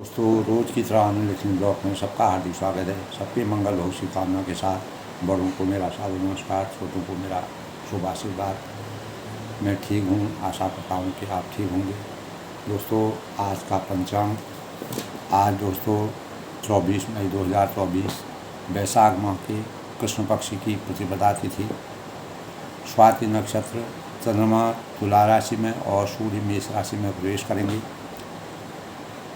दोस्तों, रोज़ की तरह अनुलिखनी ब्लॉग में सबका हार्दिक स्वागत है। सबके मंगल हो सी कामना के साथ बड़ों को मेरा सादर नमस्कार, छोटों को मेरा शुभ आशीर्वाद। मैं ठीक हूँ, आशा करता हूँ कि आप ठीक होंगे। दोस्तों, आज का पंचांग, आज दोस्तों 24 मई 2024 वैशाख माह के कृष्ण पक्ष की प्रतिपदा तिथि, स्वाति नक्षत्र, चंद्रमा तुला राशि में और सूर्य मेष राशि में प्रवेश करेंगे।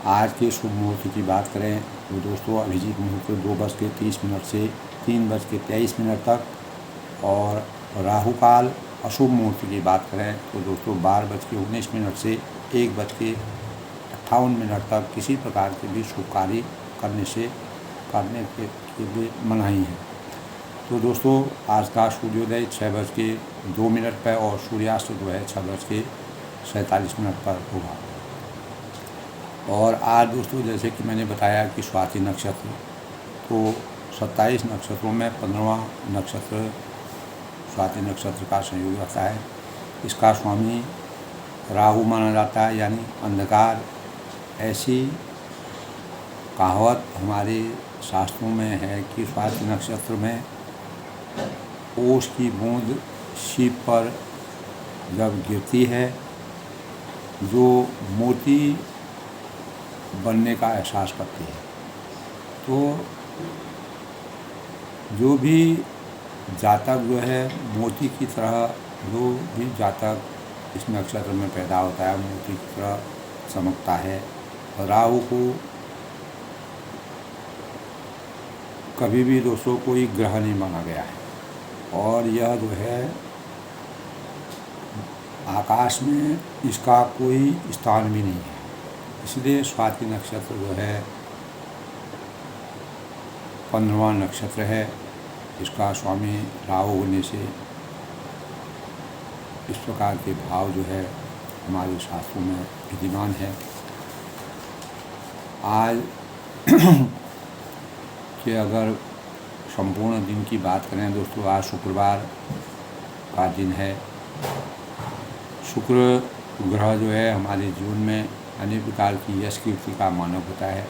आज के शुभ मुहूर्त की बात करें तो दोस्तों अभिजीत मुहूर्त 2:30 से 3:23 तक, और राहु काल अशुभ मुहूर्त की बात करें तो दोस्तों 12:19 से 1:58 तक तक किसी प्रकार के भी शुभ कार्य करने के लिए मनाही है। तो दोस्तों आज का सूर्योदय 6:02 पर और सूर्यास्त जो है 6:47 पर होगा। और आज दोस्तों जैसे कि मैंने बताया कि स्वाति नक्षत्र, तो 27 नक्षत्रों में 15वां नक्षत्र स्वाति नक्षत्र का संयोग रहता है। इसका स्वामी राहु माना जाता है, यानी अंधकार। ऐसी कहावत हमारे शास्त्रों में है कि स्वाति नक्षत्र में ओस की बूंद शीप पर जब गिरती है, जो मोती बनने का एहसास करती है, तो जो भी जातक जो है मोती की तरह, जो भी जातक इस नक्षत्र में पैदा होता है मोती की तरह चमकता है। राहु को कभी भी दोस्तों कोई ग्रह नहीं माना गया है, और यह जो है आकाश में इसका कोई स्थान भी नहीं है। इसलिए स्वाति नक्षत्र जो है 15वां नक्षत्र है। इसका स्वामी राहु होने से इस प्रकार के भाव जो है हमारे शास्त्रों में विद्यमान है। आज के अगर संपूर्ण दिन की बात करें दोस्तों, आज शुक्रवार का दिन है। शुक्र ग्रह जो है हमारे जीवन में अनेक प्रकार की यश कीर्ति का मानक होता है।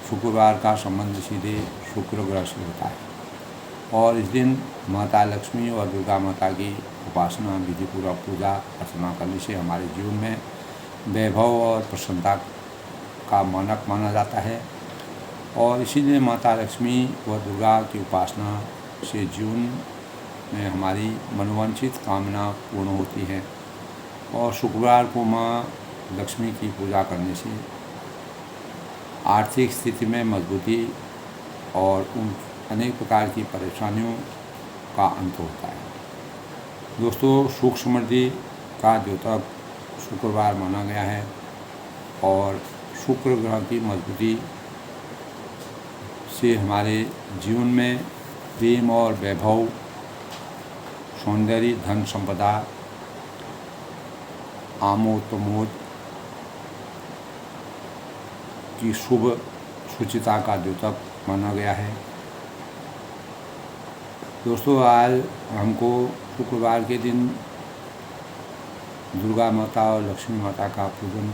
शुक्रवार का संबंध सीधे शुक्र ग्रह से होता है, और इस दिन माता लक्ष्मी और दुर्गा माता की उपासना, विधिपूर्वक पूजा अर्चना करने से हमारे जीवन में वैभव और प्रसन्नता का मानक माना जाता है। और इसीलिए माता लक्ष्मी व दुर्गा की उपासना से जीवन में हमारी मनोवांछित कामना पूर्ण होती है। और शुक्रवार को माँ लक्ष्मी की पूजा करने से आर्थिक स्थिति में मजबूती और उन अनेक प्रकार की परेशानियों का अंत होता है। दोस्तों, सुख समृद्धि का द्योतक शुक्रवार माना गया है, और शुक्र ग्रह की मजबूती से हमारे जीवन में प्रेम और वैभव, सौंदर्य, धन संपदा, आमोद प्रमोद की शुभ सूचिता का द्योतक माना गया है। दोस्तों, आज हमको शुक्रवार के दिन दुर्गा माता और लक्ष्मी माता का पूजन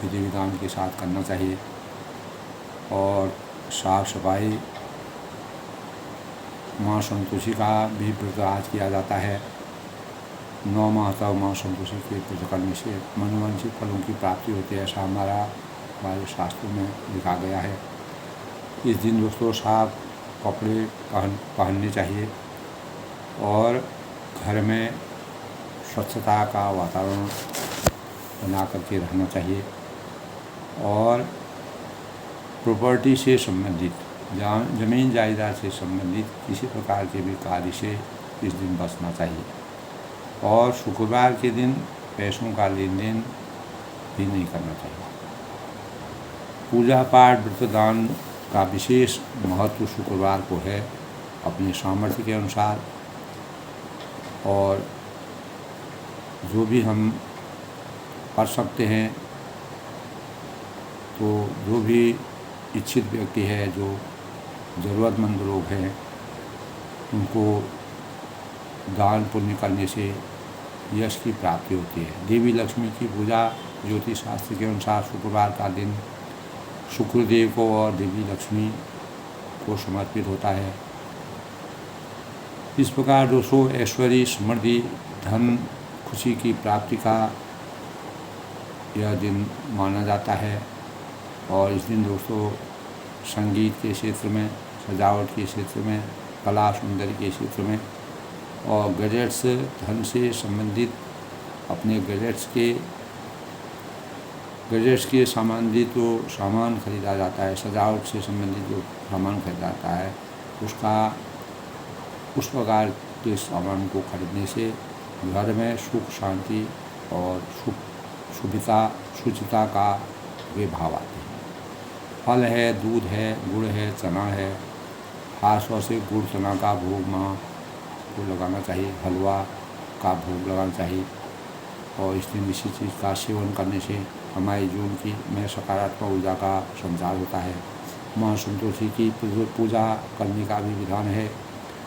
विधि विधान के साथ करना चाहिए, और साफ सफाई, माँ संतोषी का भी व्रत आज किया जाता है। 9 माह तक माँ संतोषी के व्रत करने से मनोवांछित फलों की प्राप्ति होती है, ऐसा हमारे शास्त्रों में लिखा गया है। इस दिन दोस्तों साफ कपड़े पहनने चाहिए, और घर में स्वच्छता का वातावरण बना करके रहना चाहिए। और प्रॉपर्टी से संबंधित, ज़मीन जायदाद से संबंधित किसी प्रकार के भी कार्य से इस दिन बचना चाहिए। और शुक्रवार के दिन पैसों का लेन देन भी नहीं करना चाहिए। पूजा पाठ, व्रत दान का विशेष महत्व शुक्रवार को है अपने सामर्थ्य के अनुसार, और जो भी हम कर सकते हैं, तो जो भी इच्छित व्यक्ति है, जो ज़रूरतमंद लोग हैं, उनको दान पुण्य करने से यश की प्राप्ति होती है। देवी लक्ष्मी की पूजा ज्योतिष शास्त्र के अनुसार शुक्रवार का दिन शुक्रदेव को और देवी लक्ष्मी को समर्पित होता है। इस प्रकार दोस्तों ऐश्वर्य, समृद्धि, धन, खुशी की प्राप्ति का यह दिन माना जाता है। और इस दिन दोस्तों संगीत के क्षेत्र में, सजावट के क्षेत्र में, कला सौंदर्य के क्षेत्र में और गैजेट्स, धन से संबंधित अपने गैजेट्स के संबंधित जो सामान खरीदा जाता है, सजावट से संबंधित जो सामान खरीदा जाता है, उस प्रकार के सामान को खरीदने से घर में सुख, शांति और शुचिता का वे भाव आते हैं। फल है, दूध है, गुड़ है, चना है, खासतौर से गुड़ चना का भोग माँ को लगाना चाहिए, हलवा का भोग लगाना चाहिए। और इस दिन इसी चीज़ का सेवन करने से हमारे जीवन में सकारात्मक ऊर्जा का संचार होता है। माँ संतोषी की पूजा करने का भी विधान है।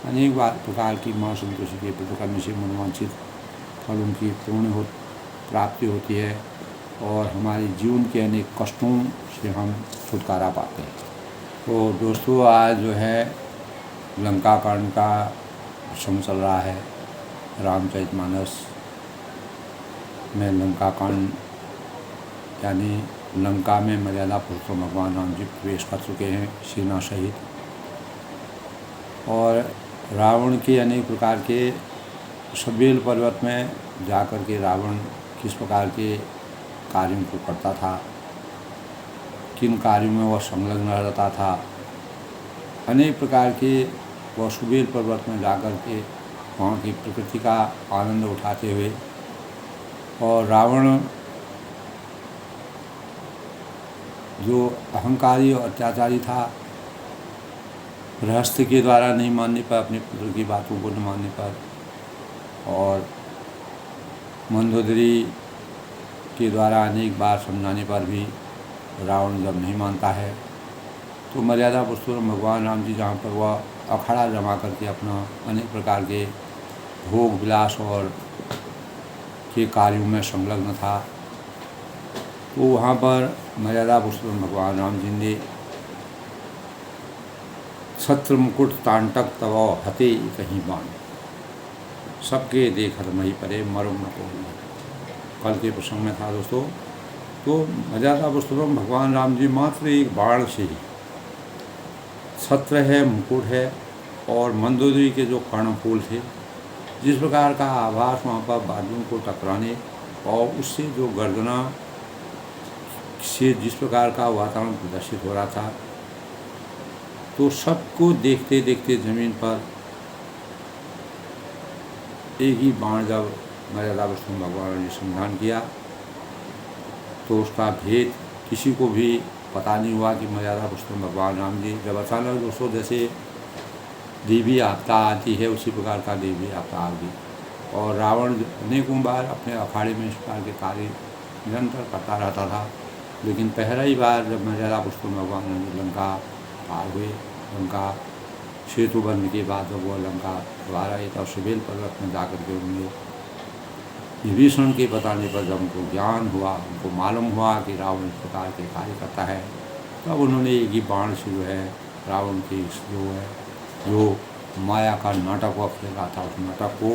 अनेक प्रकार की माँ संतोषी की पूजा करने से मनोवांछित फलों की पूर्ण प्राप्ति होती है और हमारे जीवन के अनेक कष्टों से हम छुटकारा पाते हैं। तो दोस्तों आज जो है लंका कांड का प्रसंग चल रहा है। रामचरितमानस में लंका कांड यानी लंका में मर्यादा पुरुषोत्तम भगवान राम जी प्रवेश कर चुके हैं सेना सहित। और रावण के अनेक प्रकार के सबेल पर्वत में जाकर के रावण किस प्रकार के कार्यों को करता था, किन कार्यों में वह संलग्न रहता था, अनेक प्रकार के वह सबेल पर्वत में जाकर के वहाँ की प्रकृति का आनंद उठाते हुए। और रावण जो अहंकारी और अत्याचारी था, गृहस्थ के द्वारा नहीं मानने पर, अपने पुत्र की बातों को न मानने पर, और मंदोदरी के द्वारा अनेक बार समझाने पर भी रावण जब नहीं मानता है तो मर्यादा पुरुषोत्तम भगवान राम जी जहाँ पर वह अखाड़ा जमा करके अपना अनेक प्रकार के भोग विलास और के कार्यों में संलग्न था, तो वहाँ पर मर्यादा पुरुषोत्तम भगवान राम जी ने छत्र मुकुट तांटक तव हते कहीं बाण, सबके देखत मही परे मरुम न को। कल के प्रसंग में था दोस्तों। तो मर्यादा पुरुषोत्तम भगवान राम जी मात्र एक बाण से ही, छत्र है, मुकुट है और मंदोदरी के जो कर्णफूल थे, जिस प्रकार का आभास वहाँ पर बाजुओं को टकराने और उससे जो गर्जना से जिस प्रकार का वातावरण प्रदर्शित हो रहा था, तो सबको देखते देखते जमीन पर एक ही बाण जब मर्यादा पुरुषोत्तम भगवान ने संधान किया तो उसका भेद किसी को भी पता नहीं हुआ कि मर्यादा पुरुषोत्तम भगवान राम जी जब अचानक दोस्तों जैसे देवी आपदा आती है उसी प्रकार का देवी आपदा आ गई। और रावण अनेकों बार अपने अखाड़े में इस प्रकार के कार्य निरंतर करता रहता था, लेकिन पहला ही बार जब मर्यादा पुरुषोत्तम भगवान राम जी लंका पार हुए, लंका सेतु बनने के बाद जब वह लंका द्वारा एक और सबेल पर्वत में जाकर के उन्होंने विभीषण के बताने पर जब उनको ज्ञान हुआ, उनको मालूम हुआ कि रावण इस प्रकार के कार्य करता है, तब उन्होंने एक ही बाण से जो है रावण की जो माया का नाटक वह खेल रहा था, उस नाटक को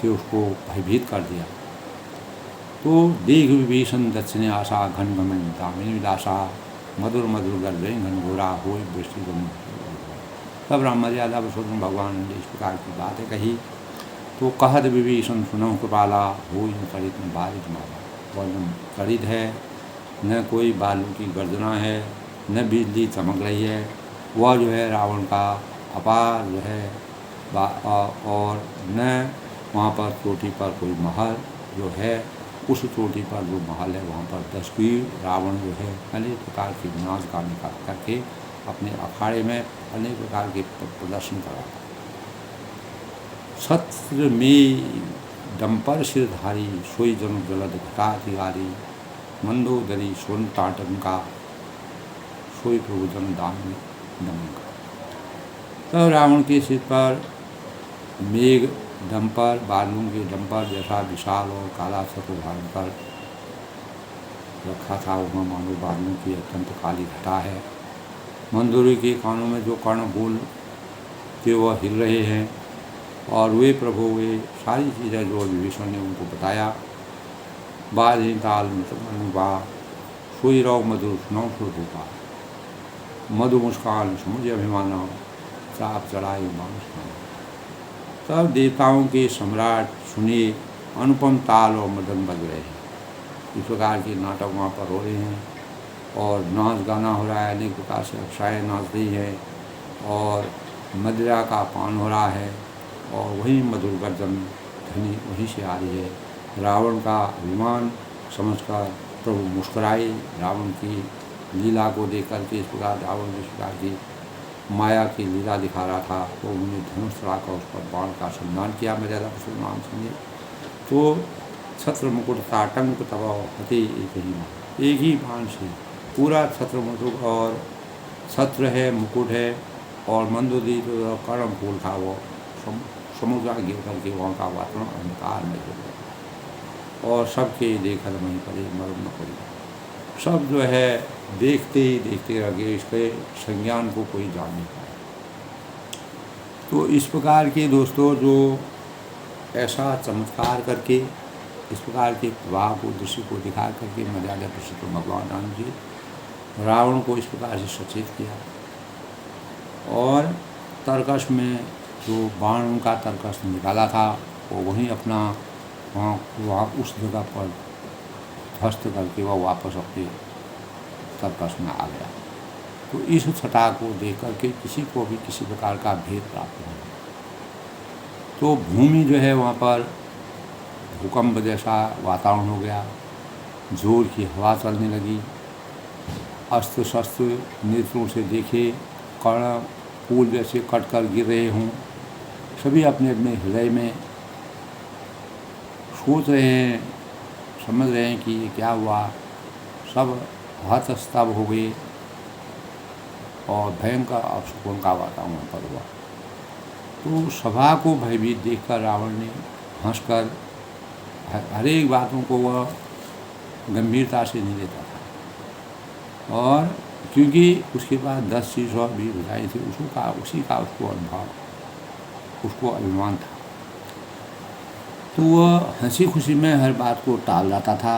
से उसको भयभीत कर दिया। तो देख विभीषण दक्षिणे आशा घन घमन दामिनी विलासा मधुर मधुर गर्भे घन घोरा हो वृष्टि। तब राम मर्यादा पुरुषोत्तम भगवान ने इस प्रकार की बातें कही तो कहत विभीषण सुनहु कृपाला हो चरित में बारिश माला। वर्णन चरित है, न कोई बालू की गर्जना है, न बिजली चमक रही है, वह जो है रावण का अपार जो है और न वहाँ पर चोटी पर कोई महल जो है, उस चोटी पर जो महल है वहाँ पर 10 रावण जो है अनेक प्रकार के विनाश का निकाल करके अपने अखाड़े में अनेक प्रकार के प्रदर्शन करा। छत्र में डंपर सिरधारी सोई जन जलद घटाधिकारी मंदोदरी सोन ताटंका सोई प्रभु जन दान दमका। तो रावण के सिर पर मेघ डंपर, बालू के डंपर जैसा विशाल और काला छत्र धारण कर रखा था वहाँ मानो बादलों की अत्यंत काली घटा है। मंदोदरी के कानों में जो कर्णफूल थे वह हिल रहे हैं और वे प्रभु वे सारी चीज़ें जो विभीषण ने उनको बताया। बाल ताल बा सोई रहो मधुर सुनो सुरूपा मधु मुस्कान समुझ अभिमाना चाप चढ़ाई मानुष खाना। तब देवताओं के सम्राट सुनिए अनुपम ताल और मदन बज रहे हैं। इस प्रकार के नाटक वहाँ पर हो रहे हैं और नाच गाना हो रहा है, अनेक प्रकार से अप्सराएँ नाच रही है और मदिरा का पान हो रहा है और वही मधुर गर्जन ध्वनि वहीं से आ रही है। रावण का अभिमान समझकर प्रभु मुस्कुराए। रावण की लीला को देख करके इस प्रकार रावण जिस प्रकार की माया की लीला दिखा रहा था तो उन्होंने धनुष चढ़ाकर उस पर बाण का सम्मान किया। मर्यादा मुसलमान समझे तो छत्र मुकुट ताटंक तब हते एक ही बाण से पूरा छत्र मुकुट और छत्र है, मुकुट है और मंदोदरी जो कर्म फूल था वो समुद्र गिर करके वहाँ का वातावरण अंधकार में हो गया और सबके देखल वहीं पड़े मरम न पड़ी। सब जो है देखते ही देखते रह गए, इसके संज्ञान को कोई जान नहीं पाया। तो इस प्रकार के दोस्तों जो ऐसा चमत्कार करके इस प्रकार के प्रभाव को दृश्य को दिखा करके मर्यादा पुरुषोत्तम भगवान राम जी रावण को इस प्रकार से सचेत किया और तर्कश में जो बाण उनका तर्कश निकाला था वो वहीं अपना वहाँ उस जगह पर ध्वस्त करके वह वापस अपने तर्कश में आ गया। तो इस छटा को देख करके किसी को भी किसी प्रकार का भेद प्राप्त नहीं। तो भूमि जो है वहाँ पर भूकंप जैसा वातावरण हो गया, जोर की हवा चलने लगी, अस्त्र शस्त्र नेत्रों से देखे कर्ण फूल जैसे कट कर गिर रहे हों, सभी अपने अपने हृदय में सोच रहे हैं, समझ रहे हैं कि ये क्या हुआ। सब हतस्तभ हो गए और भयंकर अपशकुन का वातावरण पर हुआ। तो सभा को भयभीत देखकर रावण ने हंसकर हर एक बातों को वह गंभीरता से नहीं लेता था और क्योंकि उसके बाद 10 चीज़ और भी बुझाई थी उसी का उसको अनुभव, उसको अभिमान था। तो वह हंसी खुशी में हर बात को टाल जाता था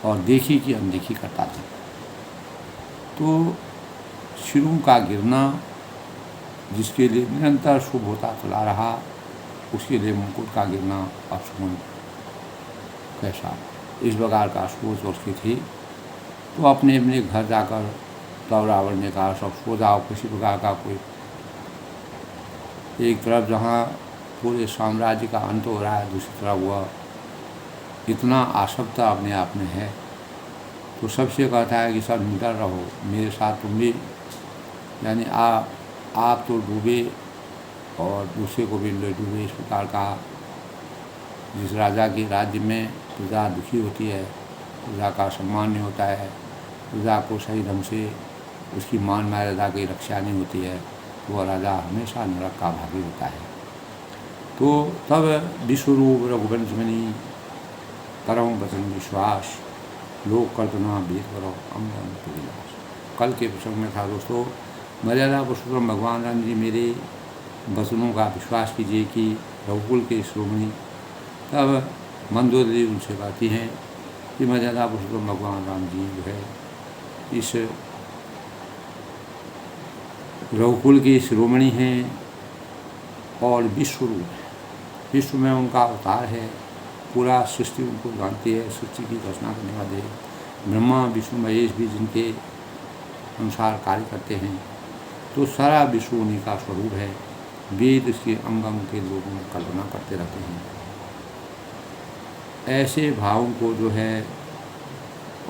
और देखी कि अनदेखी करता था। तो सिरों का गिरना जिसके लिए निरंतर शुभ होता चला रहा, उसके लिए मुकुट का गिरना अपशकुन कैसा, इस प्रकार का सोच उसकी थी। तो अपने अपने घर जाकर तब रावण ने कहा सब सो जाओ, किसी प्रकार का कोई एक तरफ जहाँ पूरे साम्राज्य का अंत हो रहा है, दूसरी तरफ वह इतना आसक्त अपने आप में है। तो सबसे कहता है कि सब निडर रहो, मेरे साथ तुम भी, यानी आप तो डूबे और दूसरे को भी डूबे। इस प्रकार का जिस राजा के राज्य में प्रजा दुखी होती है, प्रजा का सम्मान नहीं होता है, प्रजा को सही ढंग से उसकी मान मर्यादा की रक्षा नहीं होती है, वह राजा हमेशा नरक का भागी होता है। तो तब विश्वरूप रघुवंश मणि करम वचन विश्वास लोक कल्पना वेद करो अमृत विलास। कल के प्रसंग में था दोस्तों, मर्यादा पुरुषोत्तम भगवान राम जी मेरे वचनों का विश्वास कीजिए कि रघुकुल के श्रोमणी। तब मंदोदरी उनसे कहती हैं कि मर्यादा पुरुषोत्तम भगवान राम जी जो है इस रघुकुल के शिरोमणि हैं और विश्वरूप है, विश्व में उनका अवतार है, पूरा सृष्टि उनको जानती है, सृष्टि की रचना करने वाले ब्रह्मा विष्णु महेश भी जिनके अनुसार कार्य करते हैं। तो सारा विश्व उन्हीं का स्वरूप है। वेद इसके अंग अंग के लोगों में कल्पना करते रहते हैं। ऐसे भावों को जो है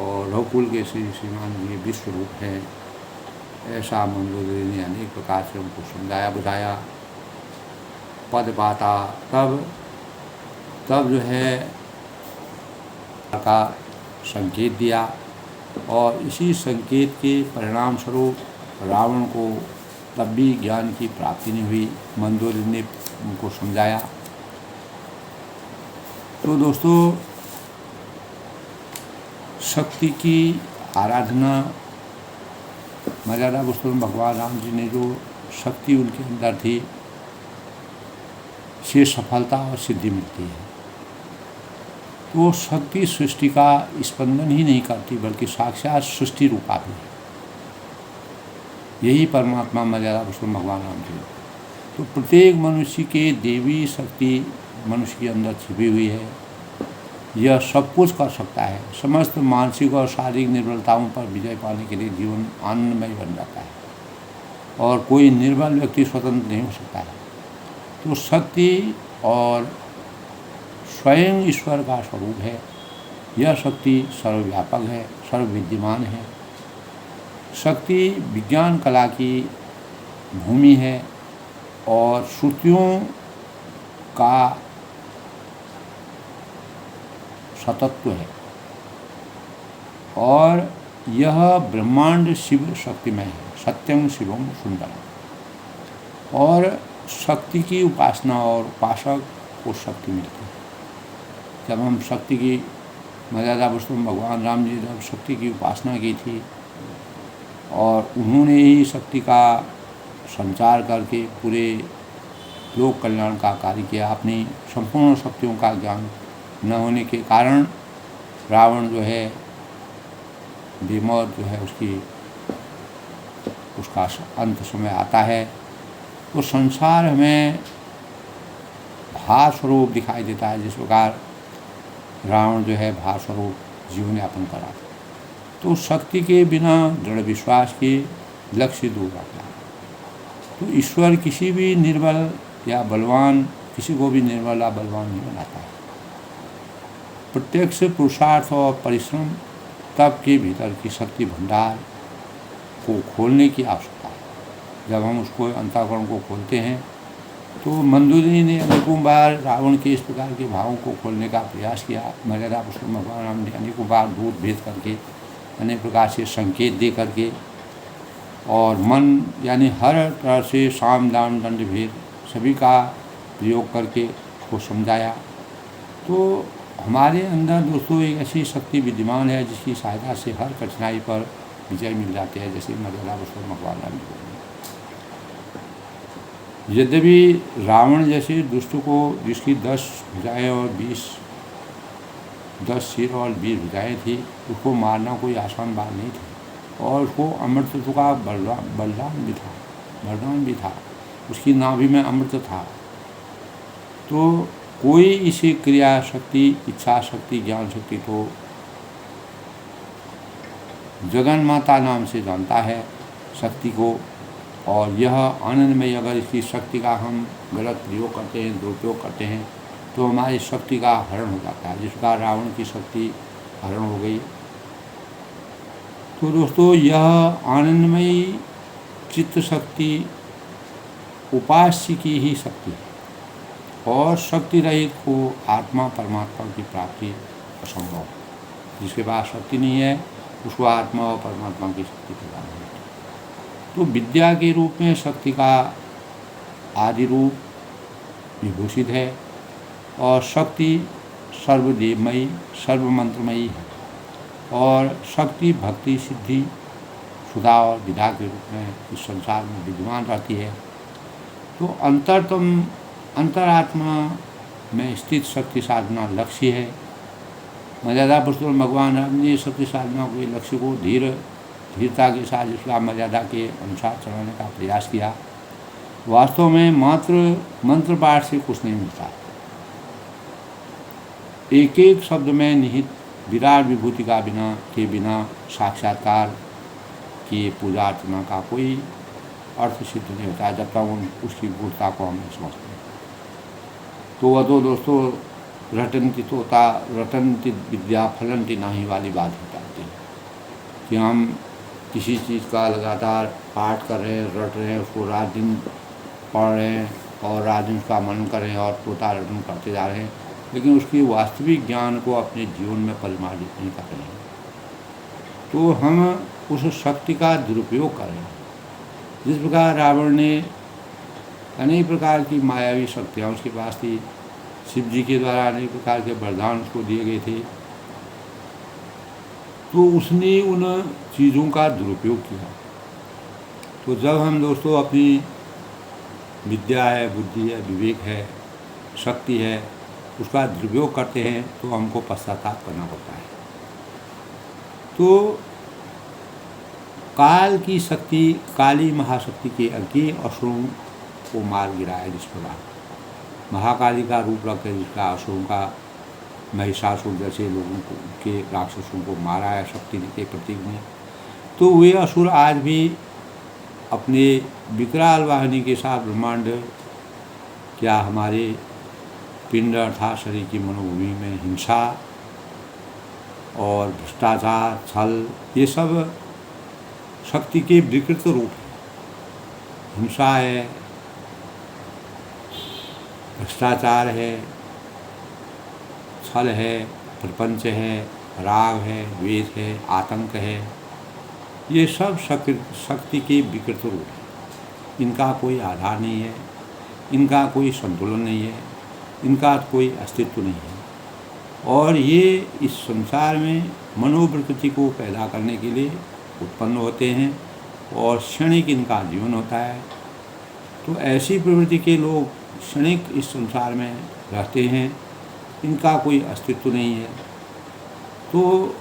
और रघुकुल के श्री श्रीमान जी विश्व रूप है, ऐसा मंदोदरी ने अनेक प्रकार से उनको समझाया बुझाया। पद पाता तब जो है का संकेत दिया और इसी संकेत के परिणाम स्वरूप रावण को तब भी ज्ञान की प्राप्ति नहीं हुई। मंदोदरी ने उनको समझाया। तो दोस्तों शक्ति की आराधना मर्यादा पुरुषोत्तम भगवान राम जी ने जो शक्ति उनके अंदर थी, से सफलता और सिद्धि मिलती है। तो शक्ति सृष्टि का स्पंदन ही नहीं करती, बल्कि साक्षात सृष्टि रूपा भी है। यही परमात्मा मर्यादा पुरुषोत्तम भगवान राम जी। तो प्रत्येक मनुष्य के देवी शक्ति मनुष्य के अंदर छिपी हुई है। यह सब कुछ कर सकता है। समस्त मानसिक और शारीरिक निर्बलताओं पर विजय पाने के लिए जीवन आनंदमय बन जाता है और कोई निर्बल व्यक्ति स्वतंत्र नहीं हो सकता है। तो शक्ति और स्वयं ईश्वर का स्वरूप है। यह शक्ति सर्वव्यापक है, सर्वविद्यमान है। शक्ति विज्ञान कला की भूमि है और श्रुतियों का सतत्व है और यह ब्रह्मांड शिव शक्तिमय है। सत्यम शिवम सुंदरम। और शक्ति की उपासना और उपासक को शक्ति मिलती है। जब हम शक्ति की मर्यादा पुरुषोत्तम भगवान राम जी जब शक्ति की उपासना की थी और उन्होंने ही शक्ति का संचार करके पूरे लोक कल्याण का कार्य किया। अपनी संपूर्ण शक्तियों का ज्ञान न होने के कारण रावण जो है, बेमौत जो है, उसका अंत समय आता है। तो संसार हमें भाव स्वरूप दिखाई देता है। जिस प्रकार रावण जो है भाव स्वरूप जीवन यापन करा, तो शक्ति के बिना दृढ़ विश्वास के लक्ष्य दूर रहता है। तो ईश्वर किसी भी निर्बल या बलवान, किसी को भी निर्बल या बलवान नहीं बनाता है। प्रत्यक्ष पुरुषार्थ और परिश्रम तब के भीतर की शक्ति भंडार को खोलने की आवश्यकता है। जब हम उसको अंतःकरण को खोलते हैं तो मंदोदरी ने अनेकों बार रावण के इस प्रकार के भावों को खोलने का प्रयास किया। मर्यादा पुरुषोत्तम भगवान राम ने अनेकों बार दूध भेद करके, अनेक प्रकार से संकेत दे करके और मन यानी हर तरह से साम दान दंड भेद सभी का प्रयोग करके उसको समझाया। तो हमारे अंदर दोस्तों एक ऐसी शक्ति विद्यमान है जिसकी सहायता से हर कठिनाई पर विजय मिल जाती है, जैसे मर्यादा पुरुषोत्तम भगवान राम जी। यद्यपि रावण जैसे दुष्ट को, जिसकी 10 भुजाएं और 10 सिर और 20 भुजाएं थी, उसको मारना कोई आसान बात नहीं थी और उसको अमृतत्व का वरदान भी था। उसकी नाभि में अमृत था। तो कोई इसी क्रिया शक्ति, इच्छा शक्ति, ज्ञान शक्ति को जगन माता नाम से जानता है शक्ति को। और यह आनंदमय, अगर इसकी शक्ति का हम गलत प्रयोग करते हैं, दुरुपयोग करते हैं, तो हमारी शक्ति का हरण हो जाता है। जिस प्रकार रावण की शक्ति हरण हो गई। तो दोस्तों, यह आनंदमयी चित्त शक्ति उपास्य की ही शक्ति है और शक्ति रहित को आत्मा परमात्मा की प्राप्ति असंभव है। जिसके पास शक्ति नहीं है उसको आत्मा और परमात्मा की शक्ति प्रदान होती है। तो विद्या के रूप में शक्ति का आदि रूप विभूषित है और शक्ति सर्वदेवमयी, सर्वमंत्रमयी है और शक्ति भक्ति, सिद्धि, सुधा और विधा के रूप में इस संसार में विद्यमान रहती है। तो अंतरात्मा में स्थित शक्ति साधना लक्ष्य है। मर्यादा पुरुषोत्तम भगवान राम ने शक्ति साधना के लक्ष्य को धीरता के साथ इसका मर्यादा के अनुसार चलाने का प्रयास किया। वास्तव में मात्र मंत्र पाठ से कुछ नहीं मिलता। एक एक शब्द में निहित विराट विभूति का बिना साक्षात्कार किए पूजा अर्चना का कोई अर्थ सिद्ध नहीं होता जब तक उसकी गूढ़ता को हम नहीं समझते। तो वह तो दोस्तों रटंती तोता रटंती विद्या फलंती नाही वाली बात हो जाती है कि हम किसी चीज़ का लगातार पाठ कर रहे हैं, रट रहे हैं, उसको रात दिन पढ़ रहे हैं और रात दिन उसका मनन कर रहे हैं और तोता रटन करते जा रहे हैं, लेकिन उसकी वास्तविक ज्ञान को अपने जीवन में परिमार्जित नहीं कर रहे हैं। तो हम उस शक्ति का दुरुपयोग कर रहे हैं। जिस प्रकार रावण ने अनेक प्रकार की मायावी शक्तियाँ उसके पास थी, शिव जी के द्वारा अनेक प्रकार के वरदान उसको दिए गए थे, तो उसने उन चीज़ों का दुरुपयोग किया। तो जब हम दोस्तों अपनी विद्या है, बुद्धि है, विवेक है, शक्ति है, उसका दुरुपयोग करते हैं तो हमको पश्चाताप करना पड़ता है। तो काल की शक्ति, काली महाशक्ति के अज्ञे असुरों को मार गिराया जिस प्रकार महाकाली का रूप रखकर जिसका असुरों का महिषासुर जैसे लोगों को के राक्षसों को मारा है शक्ति के प्रतीक ने, तो वे असुर आज भी अपने विकराल वाहिनी के साथ ब्रह्मांड क्या हमारे पिंड अर्थात शरीर की मनोभूमि में हिंसा और भ्रष्टाचार, छल, ये सब शक्ति के विकृत रूप है। हिंसा है, भ्रष्टाचार है, छल है, प्रपंच है, राग है, द्वेष है, आतंक है, ये सब शक्ति के विकृत रूप है। इनका कोई आधार नहीं है, इनका कोई संतुलन नहीं है, इनका कोई अस्तित्व नहीं है। और ये इस संसार में मनोप्रकृति को पैदा करने के लिए उत्पन्न होते हैं और क्षणिक इनका जीवन होता है। तो ऐसी प्रवृत्ति के लोग क्षणिक इस संसार में रहते हैं, इनका कोई अस्तित्व नहीं है। तो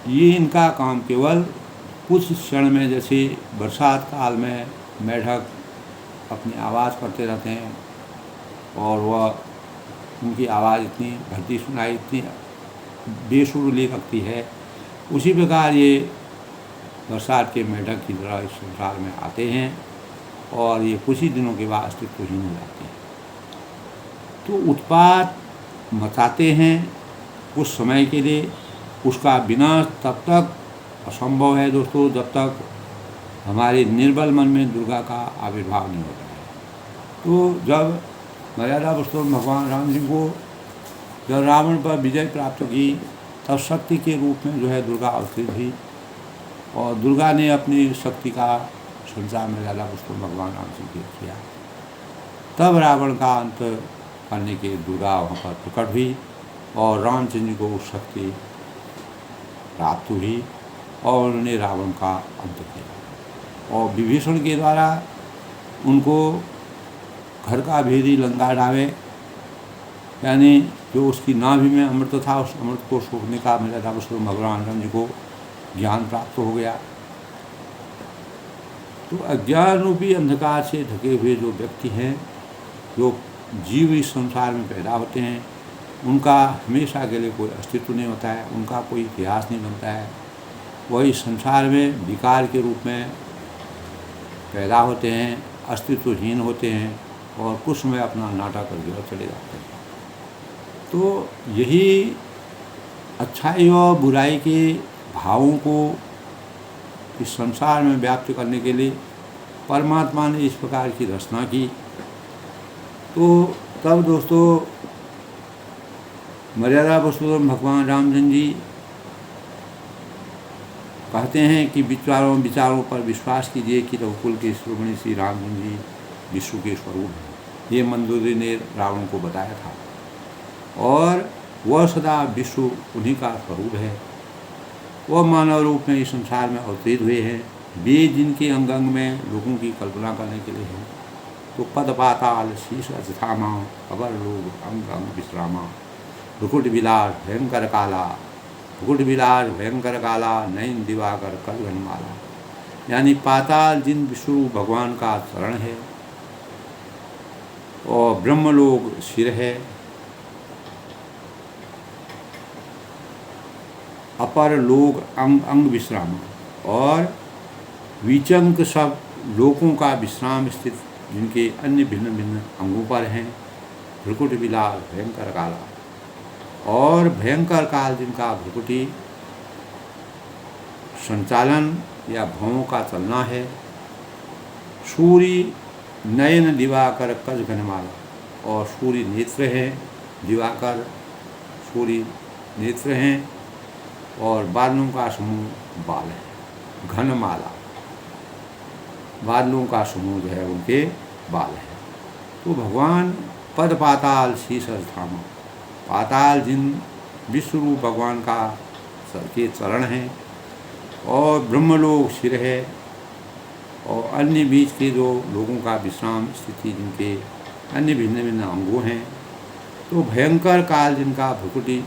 ये इनका काम केवल कुछ क्षण में, जैसे बरसात काल में मेढक अपनी आवाज़ करते रहते हैं और वह उनकी आवाज़ इतनी भद्दी सुनाई, इतनी बेसुरीली लगती है, उसी प्रकार ये बरसात के मेढक की तरह इस संसार में आते हैं और ये कुछ ही दिनों के बाद अस्तित्वहीन हो जाते हैं। तो उत्पात मचाते हैं कुछ समय के लिए, उसका विनाश तब तक असंभव है दोस्तों जब तक हमारे निर्बल मन में दुर्गा का आविर्भाव नहीं होता है। तो जब मर्यादा पुरुषोत्तम भगवान राम जी को जब रावण पर विजय प्राप्त की, तब शक्ति के रूप में जो है दुर्गा अवतरित हुई और दुर्गा ने अपनी शक्ति का संचार मर्यादा पुरुषोत्तम भगवान राम जी के किया। तब रावण का अंत करने के दुर्गा वहाँ पर प्रकट हुई और रामचंद्र जी को शक्ति प्राप्त हुई और उन्होंने रावण का अंत किया। और विभीषण के द्वारा उनको घर का भेदी लंका डावे, यानी जो उसकी नाभि में अमृत था, उस अमृत को सूखने का मर्यादा पुरुषोत्तम भगवान राम जी को ज्ञान प्राप्त हो गया। तो अज्ञान रूपी अंधकार से ढके हुए जो व्यक्ति हैं, जो जीव इस संसार में पैदा होते हैं, उनका हमेशा के लिए कोई अस्तित्व नहीं होता है, उनका कोई इतिहास नहीं बनता है। वह इस संसार में विकार के रूप में पैदा होते हैं, अस्तित्वहीन होते हैं और कुछ समय अपना नाटक करके चले जाते हैं। तो यही अच्छाई और बुराई के भावों को इस संसार में व्याप्त करने के लिए परमात्मा ने इस प्रकार की रचना की। तो तब दोस्तों मर्यादा पुरुषोत्तम भगवान रामचंद्र जी कहते हैं कि विचारों पर विश्वास कीजिए कि रघुकुल के शिरोमणि श्री रामचंद्र जी विश्व के स्वरूप हैं। ये मंदोदरी ने रावण को बताया था और वह सदा विश्व उन्हीं का स्वरूप है। वह मानव रूप में इस संसार में अवतरित हुए हैं। वे जिनके अंग अंग में लोगों की कल्पना करने के लिए हैं। तो पद पाताल शीश अथामा अबर लोग अंग अंग विश्रामा, भुकुट बिलास भयंकर काला, भुकुट बिलास भयंकर काला, नयन दिवाकर कर घनमाला। यानी पाताल जिन विष्णु भगवान का शरण है और ब्रह्मलोक सिर है, अपर लोक अंग अंग विश्राम और विचंक सब लोकों का विश्राम स्थित जिनके अन्य भिन्न भिन्न अंगों पर हैं। भ्रुकुट विलास भयंकर काला और भयंकर काल जिनका भ्रुकुटी संचालन या भवों का चलना है। सूर्य नयन दिवाकर कज घनमाला और सूर्य नेत्र हैं, दिवाकर सूर्य नेत्र हैं और बादलों का समूह बाल है। घनमाला बादलों का समूह जो है उनके बाल है। तो भगवान पद पाताल शीश थामा, पाताल जिन विश्वरूप भगवान का के चरण हैं, और ब्रह्मलोक सिर है, और अन्य बीच के जो लोगों का विश्राम स्थिति जिनके अन्य भिन्न भिन्न अंगों हैं। तो भयंकर काल जिनका भ्रुकुटी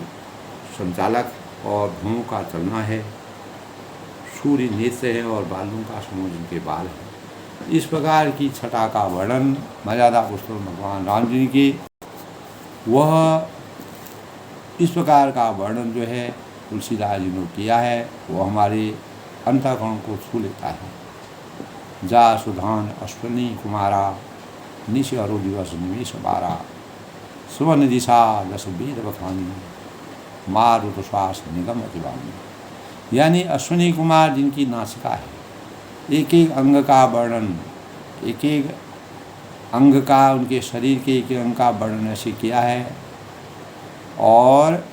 संचालक और भ्रूओं का चलना है, सूर्य नेत्र है और बालों का समूह जिनके बाल हैं। इस प्रकार की छटा का वर्णन मर्यादा पुरुषोत्तम भगवान राम जी की, वह इस प्रकार का वर्णन जो है तुलसीदास जी ने किया है, वो हमारे अंतःकरण को छू लेता है। जा सुधान अश्वनी कुमारा, निश अरु दिवस निमेश बारा, सुवन दिशा दस वेद बखानी, मारुत श्वास निगम अतिवानी। यानी अश्विनी कुमार जिनकी नासिका है, एक एक अंग का वर्णन, एक एक अंग का, उनके शरीर के एक एक अंग का वर्णन ऐसे किया है। और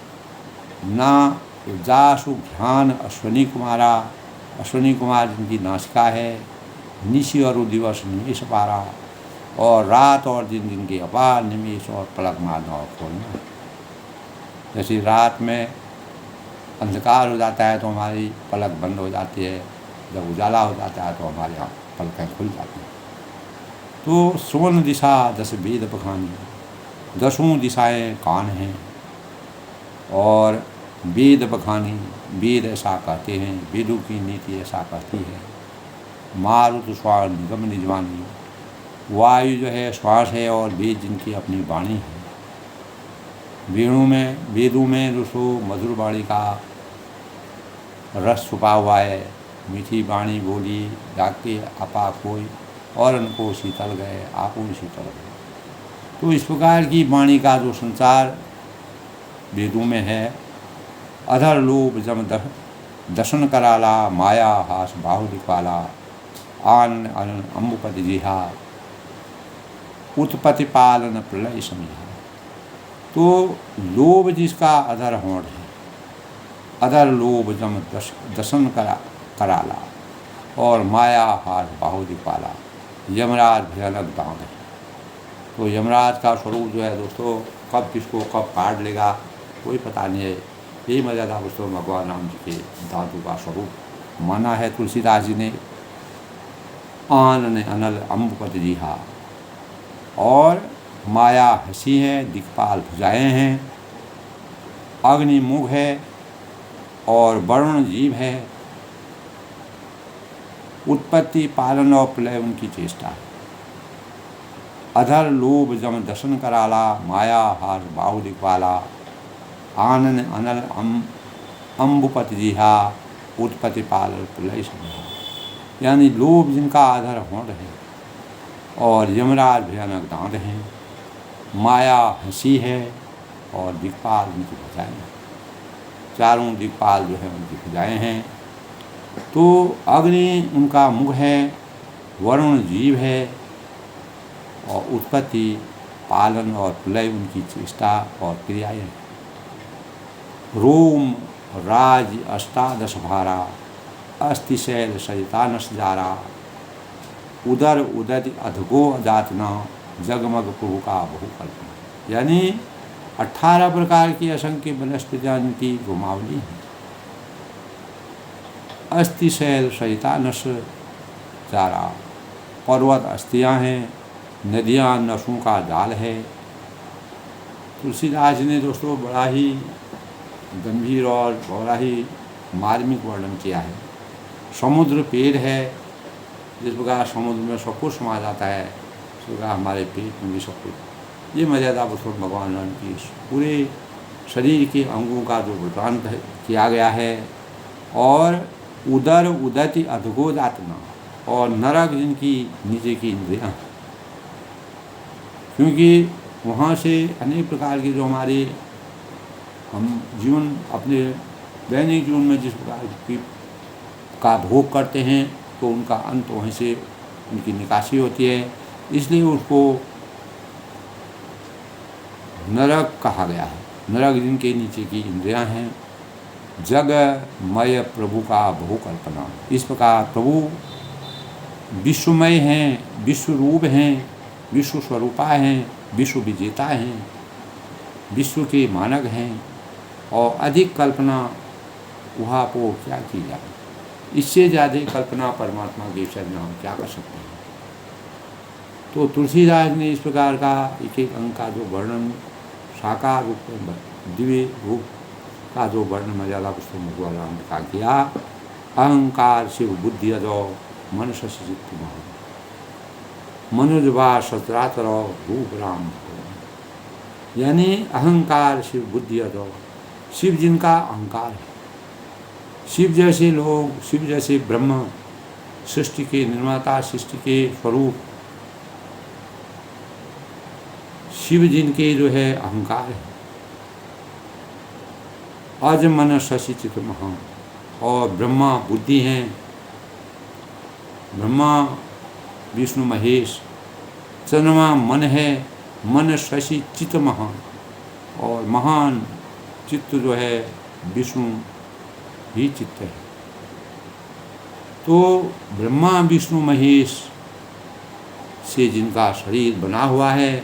ना जासु ध्यान अश्विनी कुमारा, अश्विनी कुमार जिनकी नासिका है, निशी और दिवस निमेश पारा, और रात और दिन जिनके अपार निमेश और पलक मारना और खोलना। जैसे रात में अंधकार हो जाता है तो हमारी पलक बंद हो जाती है, जब उजाला हो जाता है तो हमारे यहाँ पलकें खुल जाती हैं। तो सुवर्ण दिशा दस वेद बखानी, दसों दिशाएं कान हैं, और वेद बखानी, वेद ऐसा कहते हैं, वेदों की नीति ऐसा कहती है। मारुत श्वास निगम निजवानी, वायु जो है श्वास है, और वेद जिनकी अपनी वाणी है। वेदों में रुसो मधुर वाणी का रस छुपा हुआ है। मीठी वाणी बोली जाके आपा कोई, और उनको शीतल गए आपो शीतल गए। तो इस प्रकार की वाणी का जो संचार वेदों में है। अधर लोभ जम दर्शन कराला, माया हास बाहु दिखवाला, आन अन अम्बुपति जिहा, उत्पत्ति पालन प्रलय समिहा। तो लोभ जिसका अधर होंठ है, अधर लोभ जम दर्शन कराला, और माया हास बाहु दिखवाला, यमराज भयानक दांत है। तो यमराज का स्वरूप जो है दोस्तों, कब किसको कब काट लेगा कोई पता नहीं है। यही मर्यादा पुरुषोत्तम भगवान राम जी के दांतों का स्वरूप माना है तुलसीदास जी ने। आन अनल अम्बुपति जिहा, और माया हंसी है, दिक्पाल भुजाएँ हैं, अग्नि मुख है, और वरुण जीव है, उत्पत्ति पालन और प्रलय उनकी चेष्टा है। अधर लोभ जम दर्शन कराला, माया हास बाहु दिखवाला, आनन अनल अम्बुपति जिहा, उत्पत्ति पालन प्रलय समिहा। यानी लोभ जिनका अधर होंठ है, और यमराज भयानक दांत हैं, माया हंसी है, और दिक्पाल उनकी भुजाएँ हैं। चारों दिक्पाल जो है उनकी भुजाएँ हैं। तो अग्नि उनका मुख है, वरुण जीव है, और उत्पत्ति पालन और प्रलय उनकी चेष्टा और क्रियाएँ हैं। रोम राज अष्टादश भारा, अस्थिशैल सहितानस जारा, उदर उदति अधगो जातना, जगमग प्रभु का बहु कल्पना। यानी 18 प्रकार की असंख्य वनस्पतियाँ की घुमावली है। अस्थिशैल सहितानस जारा, पर्वत अस्थियाँ हैं, नदियाँ नसों का जाल है। तुलसीदास ने दोस्तों बड़ा ही गंभीर और बड़ा ही मार्मिक वर्णन किया है। समुद्र पेड़ है, जिस प्रकार समुद्र में सब कुछ समा जाता है, इस प्रकार हमारे पेट में भी सब कुछ। ये मर्यादा पुरुषोत्तम भगवान राम की पूरे शरीर के अंगों का जो वृतांत किया गया है। और उदर उदति अधगोदात्मा, और नरक जिनकी नीचे की इंद्रियाँ, क्योंकि वहाँ से अनेक प्रकार की जो हमारे हम जीवन अपने दैनिक जीवन में जिस प्रकार की का भोग करते हैं, तो उनका अंत वहीं से उनकी निकासी होती है। इसलिए उसको नरक कहा गया है। नरक जिनके नीचे की इंद्रियां हैं। जगमय प्रभु का बहु कल्पना, इस प्रकार प्रभु विश्वमय हैं, विश्व रूप हैं, विश्व स्वरूपा हैं, विश्व विजेता हैं, विश्व के मानक हैं, और अधिक कल्पना उहापोह क्या की जाए। इससे ज़्यादा कल्पना परमात्मा के विषय में हम क्या कर सकते हैं। तो तुलसीदास ने इस प्रकार का एक एक अंग का जो वर्णन साकार रूप में दिव्य रूप का जो वर्णन मर्यादा पुस्तक में भगवान राम ने कहा किया। अहंकार शिव बुद्धि अदो मन शशि चित्त मोह मनुजवा सचराचर रूप राम भगवान। यानी अहंकार शिव बुद्धि अदो, शिव जिनका अहंकार है, शिव जैसे लोग, शिव जैसे ब्रह्म, सृष्टि के निर्माता, सृष्टि के स्वरूप, शिव जिनके जो है अहंकार है, अज मन शशि चित्त महा, और ब्रह्मा बुद्धि हैं, ब्रह्मा विष्णु महेश, चंद्रमा मन है, मन शशि चित्त महा, और महान चित्त जो है विष्णु ही चित्त है। तो ब्रह्मा विष्णु महेश से जिनका शरीर बना हुआ है,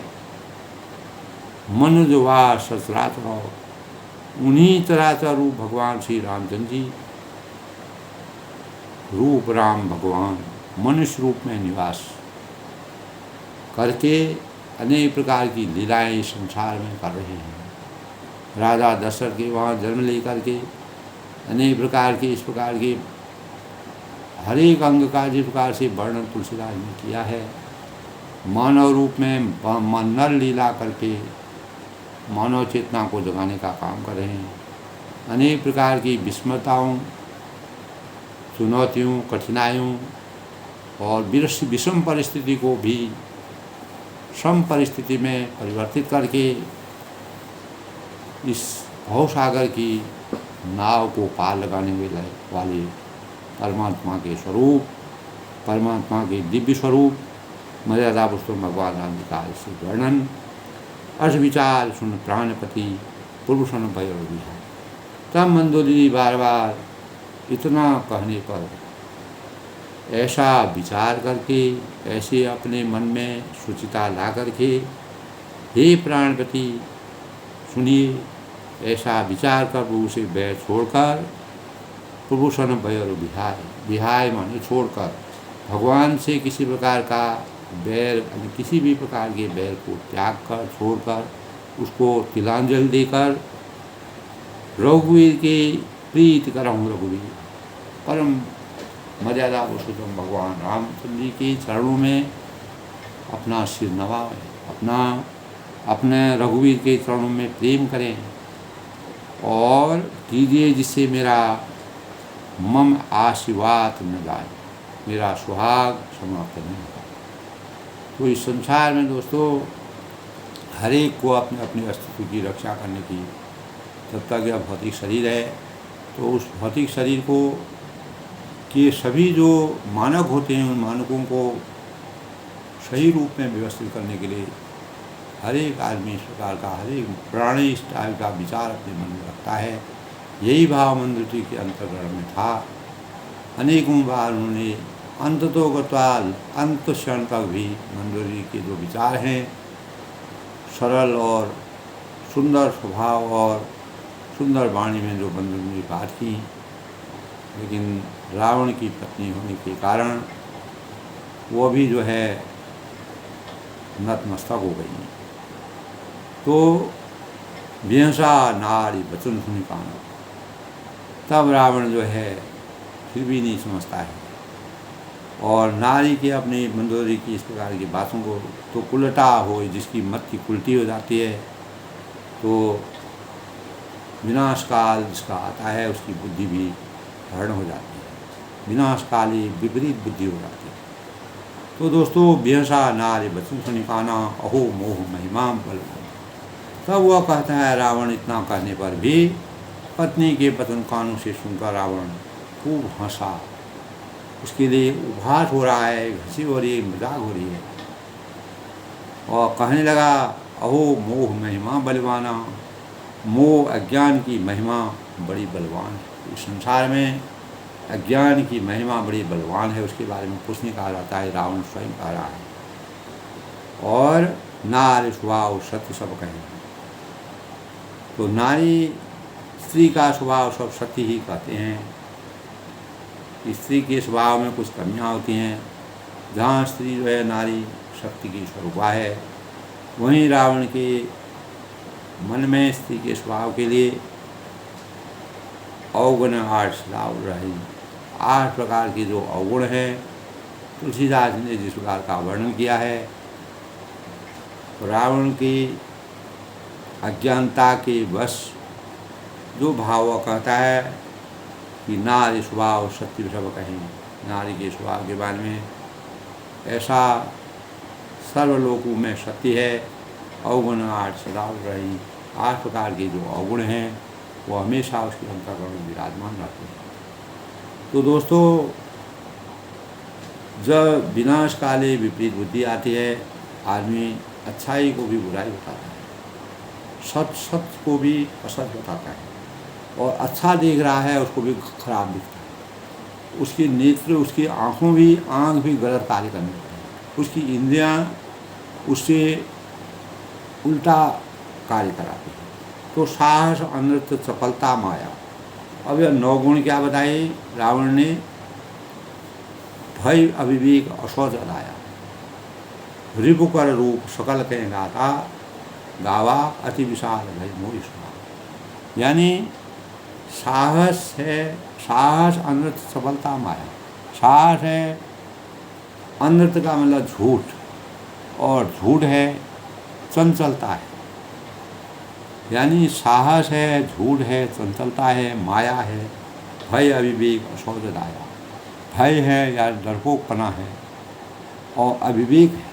मनुज वा सचराचर, उन्हीं चराचर रूप भगवान श्री रामचंद्र जी, रूप राम भगवान मनुष्य रूप में निवास करके अनेक प्रकार की लीलाएं संसार में कर रहे हैं। राजा दशरथ के वहाँ जन्म लेकर के अनेक प्रकार के इस प्रकार के हर एक अंग का जिस प्रकार से वर्णन तुलसीदास ने किया है, मानव रूप में नर लीला करके मानव चेतना को जगाने का काम कर रहे हैं। अनेक प्रकार की विस्मताओं, चुनौतियों, कठिनाइयों और विषम परिस्थिति को भी सम परिस्थिति में परिवर्तित करके इस भवसागर की नाव को पार लगाने वाले परमात्मा के स्वरूप, परमात्मा के दिव्य स्वरूप मर्यादा पुरुषोत्तम भगवान राम जी का इससे वर्णन अर्थ विचार सुन प्राणपति पूर्व सुन भय है। तब मंदोदरी बार बार इतना कहने पर ऐसा विचार करके, ऐसे अपने मन में सुचिता ला करके, हे प्राणपति सुनिए, ऐसा विचार कर प्रभु से बैर छोड़कर प्रभु सन भय और विहाय, विहाय माने छोड़कर, भगवान से किसी प्रकार का बैर, किसी भी प्रकार के बैर को त्याग कर, छोड़कर, उसको तिलांजलि देकर रघुवीर के प्रीति करहूँ, रघुवीर परम मर्यादा पुरुषोत्तम भगवान रामचंद्र जी के चरणों में अपना सिर नवाएं, अपने रघुवीर के चरणों में प्रेम करें और कीजिए जिससे मेरा मम आशीर्वाद न जाए, मेरा सुहाग समाप्त नहीं होगा। तो इस संसार में दोस्तों हर एक को अपने अपने अस्तित्व की रक्षा करने की, तब तक यह भौतिक शरीर है, तो उस भौतिक शरीर को के सभी जो मानक होते हैं, उन मानकों को सही रूप में व्यवस्थित करने के लिए हर एक आदमी इस प्रकार का, हर एक प्राणी इस टाइप का विचार अपने मन में रखता है। यही भाव मंदोदरी के अंतर्गण में था। अनेकों बार उन्होंने अंततोगत्वाल अंत क्षण तक भी मंदोदरी के जो विचार हैं, सरल और सुंदर स्वभाव और सुंदर वाणी में जो मंदोदरी ने बात की, लेकिन रावण की पत्नी होने के कारण वो भी जो है नतमस्तक हो गई। तो बेहसा नारी वचन सुनी पाना, तब रावण जो है फिर भी नहीं समझता है और नारी के अपनी मंदोदरी की इस प्रकार की बातों को तो उल्टा हो, जिसकी मत की उल्टी हो जाती है, तो विनाश काल जिसका आता है उसकी बुद्धि भी हरण हो जाती है, विनाश काली विपरीत बुद्धि हो जाती है। तो दोस्तों बेहसा नारी वचन सुनी पाना अहो मोह महिमा बलवान। तब वह कहता है, रावण इतना कहने पर भी पत्नी के वचन कानों से सुनकर रावण खूब हंसा, उसके लिए उपहास हो रहा है, हंसी हो रही है, मजाक हो रही है, और कहने लगा अहो मोह महिमा बलवाना, मोह अज्ञान की महिमा बड़ी बलवान है। इस संसार में अज्ञान की महिमा बड़ी बलवान है, उसके बारे में कुछ नहीं कहा जाता है, रावण स्वयं कह रहा है। और नारी स्वभाव सत्य सब कहें, तो नारी स्त्री का स्वभाव सब सती ही कहते हैं। स्त्री के स्वभाव में कुछ कमियां होती हैं। जहाँ स्त्री जो है नारी शक्ति की स्वरूपा है, वहीं रावण के मन में स्त्री के स्वभाव के लिए अवगुण 8 सदा उड़ रही। 8 प्रकार के जो अवगुण हैं, तुलसीदास ने जिस प्रकार का वर्णन किया है, रावण की अज्ञानता के वश जो भाव कहता है कि नारी स्वभाव सत्य सब कहें, नारी के स्वभाव के बारे में ऐसा सर्वलोकों में सत्य है। अवगुण 8 सदा उड़ रही। 8 प्रकार के जो अवगुण हैं वो हमेशा उसके अंतःकरण में विराजमान रहते हैं। तो दोस्तों, जब विनाश काले विपरीत बुद्धि आती है, आदमी अच्छाई को भी बुराई बताता है, सत्य को भी असत्य बताता है, और अच्छा देख रहा है उसको भी खराब दिखता है। उसके नेत्र, उसकी आँख भी गलत कार्य करने लगते हैं। उसकी इंद्रियाँ उससे उल्टा कार्य कराती है। तो साहस, अनृत, चपलता, माया। अब यह 9 गुण क्या बताए रावण ने? भय, अविवेक, अशौच अदाया, रिपुकर रूप सकल के गाता, गावा अति विशाल भय मोहि स्वभाव। यानी साहस है, साहस, अनृत, चपलता, माया। साहस है, अनृत का मतलब झूठ, और झूठ है चंचलता है। यानी साहस है, झूठ है, चंचलता है, माया है, भय, अविवेक, अशौच अदाया। भय है या डरपोकपना है, और अविवेक है,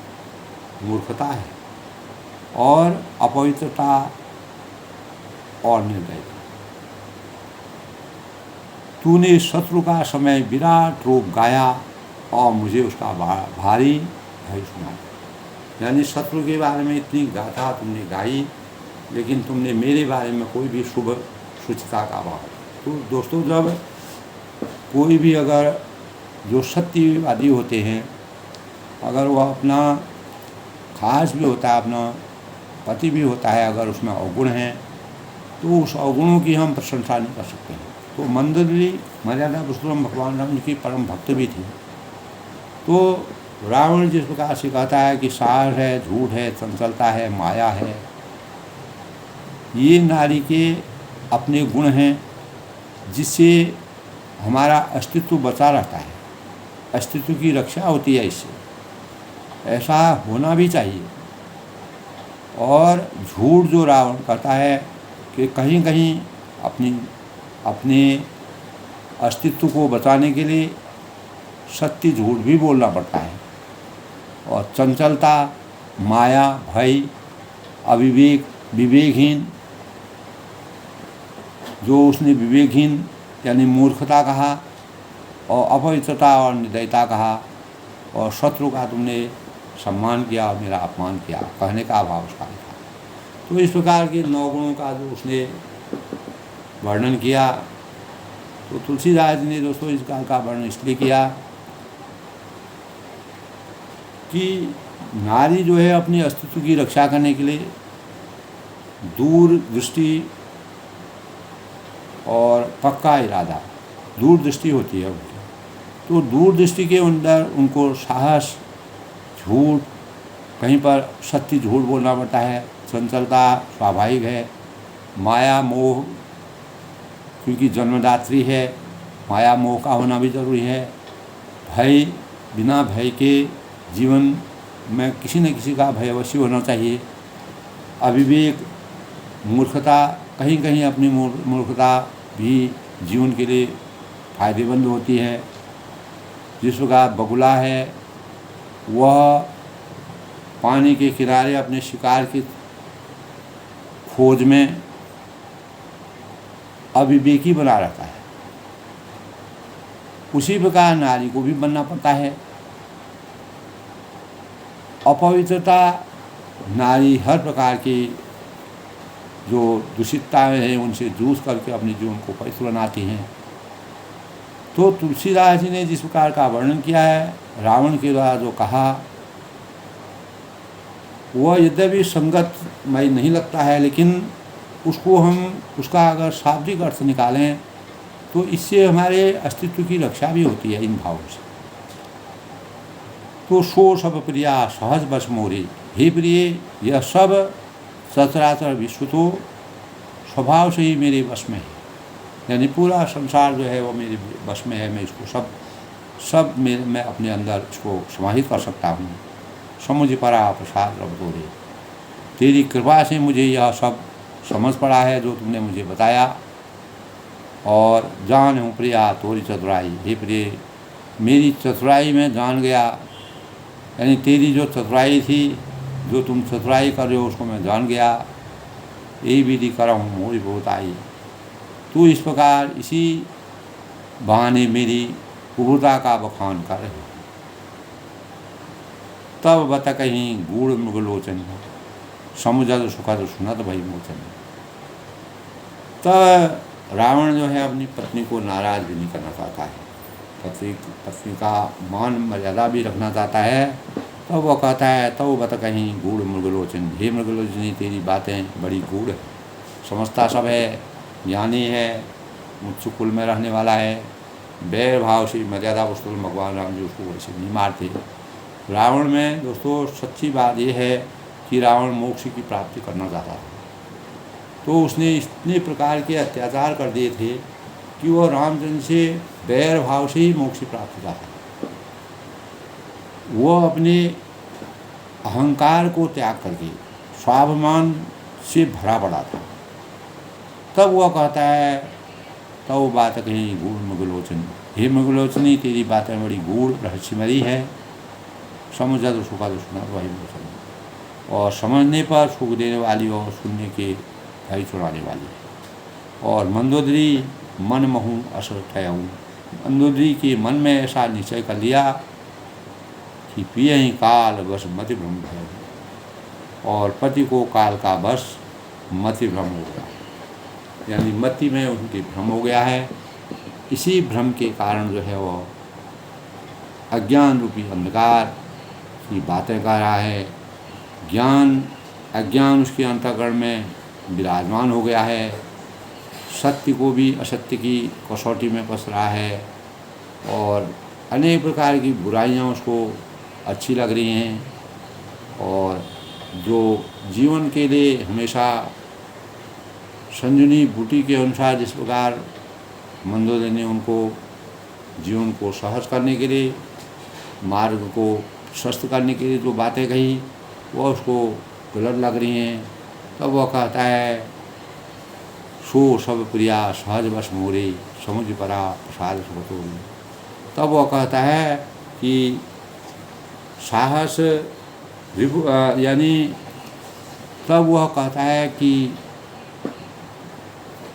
मूर्खता है, और अपवित्रता और निर्दयता। तूने शत्रु का समय विराट रूप गाया, और मुझे उसका भारी भय सुनाया। यानी शत्रु के बारे में इतनी गाथा तुमने गाई, लेकिन तुमने मेरे बारे में कोई भी शुभ सूचिता का भाव। तो दोस्तों, जब कोई भी अगर जो सत्यवादी होते हैं, अगर वह अपना खास भी होता है, अपना पति भी होता है, अगर उसमें अवगुण हैं, तो उस अवगुणों की हम प्रशंसा नहीं कर सकते हैं। तो मंदोदरी मर्यादा पुरुषोत्तम भगवान राम जी की परम भक्त भी थी। तो रावण जिस प्रकार से कहता है कि साहस है, झूठ है, चंचलता है, माया है, ये नारी के अपने गुण हैं, जिससे हमारा अस्तित्व बचा रहता है, अस्तित्व की रक्षा होती है। इससे ऐसा होना भी चाहिए। और झूठ जो रावण कहता है कि कहीं कहीं अपने अस्तित्व को बचाने के लिए सत्य झूठ भी बोलना पड़ता है। और चंचलता, माया, भय, अविवेक, विवेकहीन, जो उसने विवेकहीन यानी मूर्खता कहा, और अपवित्रता और निर्दयता कहा, और शत्रु का तुमने सम्मान किया और मेरा अपमान किया, कहने का अभाव उसका था। तो इस प्रकार के 9 गुणों का जो उसने वर्णन किया, तो तुलसीदास जी ने दोस्तों इस का वर्णन इसलिए किया कि नारी जो है अपने अस्तित्व की रक्षा करने के लिए दूरदृष्टि और पक्का इरादा, दूरदृष्टि होती है उनकी। तो दूरदृष्टि के अंदर उनको साहस, झूठ, कहीं पर सत्य झूठ बोलना पड़ता है, चंचलता स्वाभाविक है, माया मोह क्योंकि जन्मदात्री है, माया मोह का होना भी जरूरी है, भय, बिना भय के जीवन में किसी न किसी का भय अवश्य होना चाहिए, अविवेक, मूर्खता, कहीं कहीं अपनी मूर्खता भी जीवन के लिए फायदेमंद होती है। जिस प्रकार बगुला है, वह पानी के किनारे अपने शिकार की खोज में अविवेकी बना रहता है, उसी प्रकार नारी को भी बनना पड़ता है। अपवित्रता, नारी हर प्रकार की जो दूषितताएँ हैं उनसे जूझ करके अपने जीवन को पवित्र बनाती हैं। तो तुलसीदास जी ने जिस प्रकार का वर्णन किया है रावण के द्वारा जो कहा, वह यद्यपि संगतमय नहीं लगता है, लेकिन उसको हम उसका अगर शाब्दिक अर्थ निकालें तो इससे हमारे अस्तित्व की रक्षा भी होती है इन भावों से। तो सो सब प्रिया सहज बस मोरे, हे प्रिय यह सब सचराचर विश्व तो स्वभाव से ही मेरे वश में है, यानी पूरा संसार जो है वो मेरे वश में है। मैं इसको सब मैं अपने अंदर इसको समाहित कर सकता हूँ। समुझ परा प्रसाद रब तोरे, तेरी कृपा से मुझे यह सब समझ पड़ा है जो तुमने मुझे बताया। और जान हूँ प्रिया तोरी चतुराई, हे प्रिय मेरी चतुराई में जान गया, यानी तेरी जो चतुराई थी, जो तुम चतुराई कर रहे हो उसको मैं जान गया। यही विधि कर हूँ मोरी बहुत आई, तू इस प्रकार इसी बहाने मेरी उग्रता का बखान कर। तब बत कहीं गूढ़ मृगलोचन, समुझत सुखद सुनत भई मोचन। तब रावण जो है अपनी पत्नी को नाराज भी नहीं करना चाहता है, पत्नी का मान मर्यादा भी रखना चाहता है। तब वो कहता है तब बत कहीं गूढ़ मृगलोचन, हे मृगलोचनी तेरी बातें बड़ी गूढ़ है, समझता सब है, ज्ञानी है, उच्च कुल में रहने वाला है। बैर भाव से मर्यादा पुरुषोत्तम भगवान राम जी उसको वैसे नहीं मारते। रावण में दोस्तों सच्ची बात यह है कि रावण मोक्ष की प्राप्ति करना चाहता था, तो उसने इतने प्रकार के अत्याचार कर दिए थे कि वो रामचंद्र से बैर भाव से ही मोक्ष की प्राप्ति चाहता था। वो अपने अहंकार को त्याग करके स्वाभिमान से भरा पड़ा था। तब वह कहता है तब बात कहीं गूढ़ मृगलोचन, हे मृगलोचनी तेरी बातें बड़ी गूढ़ रहस्यमयी है, समझ तो सुखा तो सुना वही मोचन, और समझने पर सुख देने वाली और सुनने के भय छुड़ाने वाली है। और मंदोदरी मन महूँ असर ठहूँ, मंदोदरी के मन में ऐसा निश्चय कर लिया कि पिए ही काल बस मति भ्रम है, और पति को काल का बस मति भ्रम हो गया, यानी मति में उनकी भ्रम हो गया है। इसी भ्रम के कारण जो है वो अज्ञान रूपी अंधकार की बातें कर रहा है। अज्ञान उसके अंतःकरण में विराजमान हो गया है, सत्य को भी असत्य की कसौटी में फंस रहा है, और अनेक प्रकार की बुराइयां उसको अच्छी लग रही हैं। और जो जीवन के लिए हमेशा संजीवनी बूटी के अनुसार जिस प्रकार मंदोदरी ने उनको जीवन को सहज करने के लिए, मार्ग को स्वस्थ करने के लिए जो बातें कही वो उसको गलत लग रही हैं। तब वह कहता है सो सब प्रिया सहज बस मोरे, समुझ परा प्रसाद सब तोरे। तब वह कहता है कि साहस यानी तब वह कहता है कि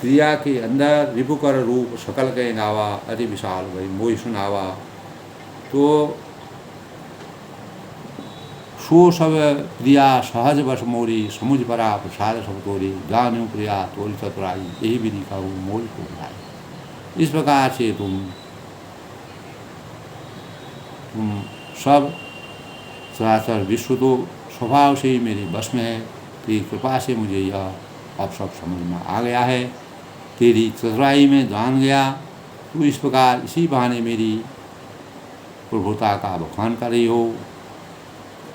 क्रिया के अंदर रिपुकर रूप सकल के नावा, अति विशाल भाई मोहि सुनावा। तो सो सब प्रिया सहज बस मोरी, समुझ परा प्रसाद सब तोरी, जानु प्रिया तोरी चतुराई, यही विधि कहूँ मोरी को बुलाई। इस प्रकार से तुम सब सरासर विश्व तो स्वभाव से ही मेरे बस में है, तेरी कृपा से मुझे यह अब सब समझ में आ गया है, तेरी चतुराई में जान गया। तू इस प्रकार इसी बहाने मेरी प्रभुता का बखान कर रही हो।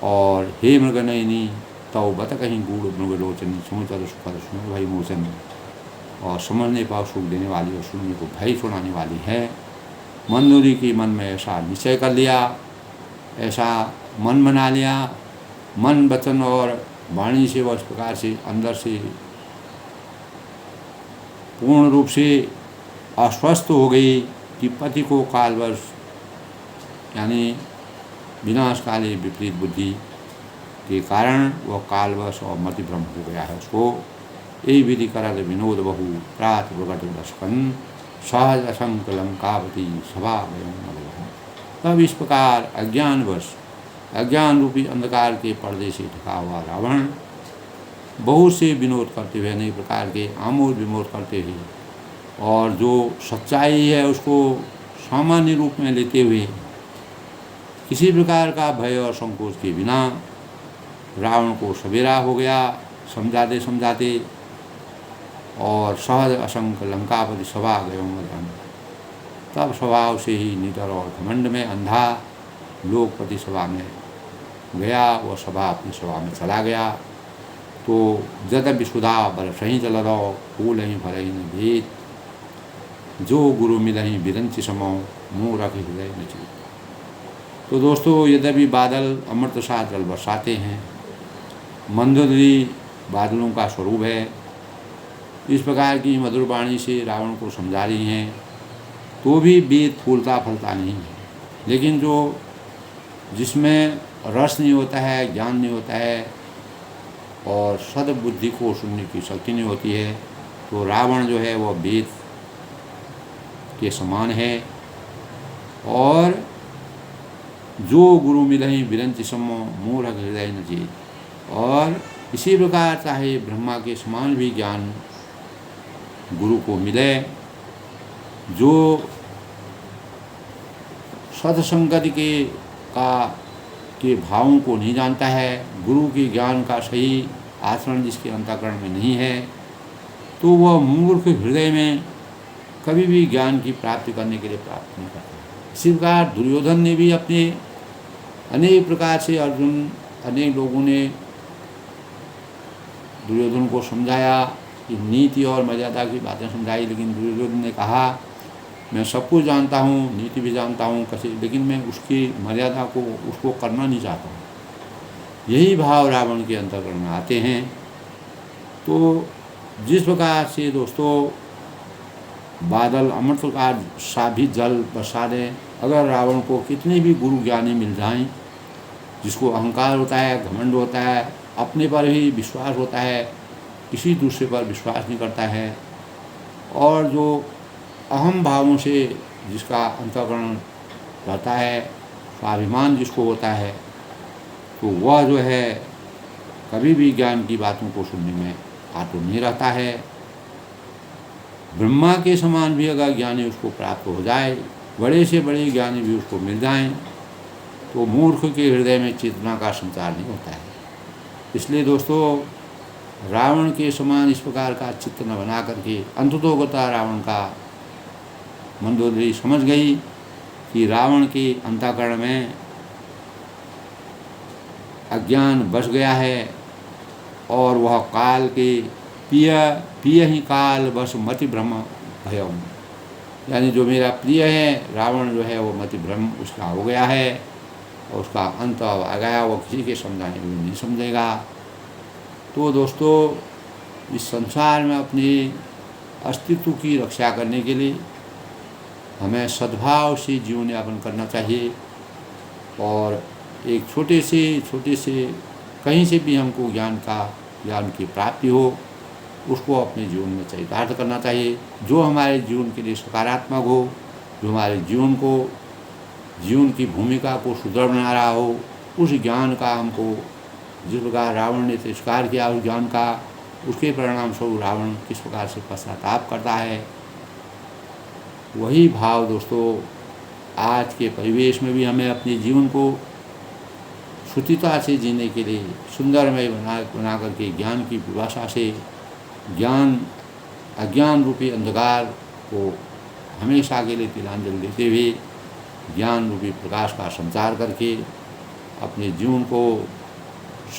और हे मृगनयनी तव बत कहीं गूढ़ मृगलोचनी, समुझ सुखद सुन भई मोचन, और समझने पर सुख देने वाली और सुनने को भय छुड़ाने वाली है। मंदोदरी के मन में ऐसा निश्चय कर लिया, ऐसा मन बना लिया, मन वचन और वाणी से वह इस प्रकार से अंदर से पूर्ण रूप से अस्वस्थ हो गई कि पति को कालवश यानी विनाशकाली विपरीत बुद्धि के कारण वह कालवश और मतिभ्रम हो गया है। उसको यही विधि करल विनोद बहु प्रात प्रगट दशकन सहज असंक लंकावती सभा वयम। तब इस प्रकार अज्ञान रूपी अंधकार के पर्दे से ढका हुआ रावण बहुत से विनोद करते हुए, अनेक प्रकार के आमोद विमोद करते हुए, और जो सच्चाई है उसको सामान्य रूप में लेते हुए, किसी प्रकार का भय और संकोच के बिना रावण को सवेरा हो गया समझाते समझाते। और सहज असंख्य लंकापति सभा गयो मदन। तब स्वभाव से ही निडर और घमंड में अंधा लोकपति सभा में गया, वह सभा अपनी सभा में चला गया। तो जद विशुदा बरसही जल रहो, फूल ही भरही न भेद, जो गुरु मिलही बिरंचि समो, मुँह रखी हृदय में चीत। तो दोस्तों, यद्यपि बादल अमृत सा जल बरसाते हैं, मंदोदरी बादलों का स्वरूप है, इस प्रकार की मधुर वाणी से रावण को समझा रही हैं, तो भी वेद फूलता फलता नहीं है। लेकिन जो जिसमें रस नहीं होता है, ज्ञान नहीं होता है और सद्बुद्धि को सुनने की शक्ति नहीं होती है, तो रावण जो है वह वेद के समान है। और जो गुरु मिलहि बिरंचि समो, मूढ़ हृदय न जीत। और इसी प्रकार चाहे ब्रह्मा के समान भी ज्ञान गुरु को मिले, जो सत्संगति के भावों को नहीं जानता है, गुरु के ज्ञान का सही आचरण जिसके अंतःकरण में नहीं है, तो वह मूर्ख हृदय में कभी भी ज्ञान की प्राप्ति करने के लिए प्राप्त नहीं करता। इसी प्रकार दुर्योधन ने भी अपने अनेक प्रकार से अनेक लोगों ने दुर्योधन को समझाया कि नीति और मर्यादा की बातें समझाई, लेकिन दुर्योधन ने कहा मैं सब कुछ जानता हूँ, नीति भी जानता हूँ कैसे, लेकिन मैं उसकी मर्यादा को उसको करना नहीं चाहता हूँ। यही भाव रावण के अंतःकरण में आते हैं। तो जिस प्रकार से दोस्तों बादल अमृत का सा भी जल बरसा दें, अगर रावण को कितने भी गुरु ज्ञानी मिल जाएं, जिसको अहंकार होता है, घमंड होता है, अपने पर ही विश्वास होता है, किसी दूसरे पर विश्वास नहीं करता है, और जो अहम भावों से जिसका अंतःकरण रहता है, स्वाभिमान जिसको होता है, तो वह जो है कभी भी ज्ञान की बातों को सुनने में आतुर नहीं रहता है। ब्रह्मा के समान भी अगर ज्ञानी उसको प्राप्त हो जाए, बड़े से बड़े ज्ञानी भी उसको मिल जाएं, तो मूर्ख के हृदय में चेतना का संचार नहीं होता है। इसलिए दोस्तों, रावण के समान इस प्रकार का चित्त न बना करके अंततोगता रावण का मंदोदरी समझ गई कि रावण के अंतःकरण में अज्ञान बस गया है, और वह काल के पिय ही काल बस मति भ्रम भयम, यानी जो मेरा प्रिय है रावण जो है वो मति भ्रम उसका हो गया है, और उसका अंत आ गया, वो किसी के समझाने में नहीं समझेगा। तो दोस्तों, इस संसार में अपने अस्तित्व की रक्षा करने के लिए हमें सद्भाव से जीवन यापन करना चाहिए, और एक छोटे से कहीं से भी हमको ज्ञान की प्राप्ति हो, उसको अपने जीवन में चरितार्थ करना चाहिए, जो हमारे जीवन के लिए सकारात्मक हो, जो हमारे जीवन की भूमिका को सुदृढ़ बना रहा हो। उस ज्ञान का हमको, जिस प्रकार रावण ने तिरस्कार किया उस ज्ञान का, उसके परिणाम स्वरूप रावण किस प्रकार से पश्चाताप करता है, वही भाव दोस्तों आज के परिवेश में भी हमें अपने जीवन को शुचिता से जीने के लिए सुंदरमय बना करके ज्ञान की विभाषा से अज्ञान रूपी अंधकार को हमेशा के लिए तिलांजलि देते हुए ज्ञान रूपी प्रकाश का संचार करके अपने जीवन को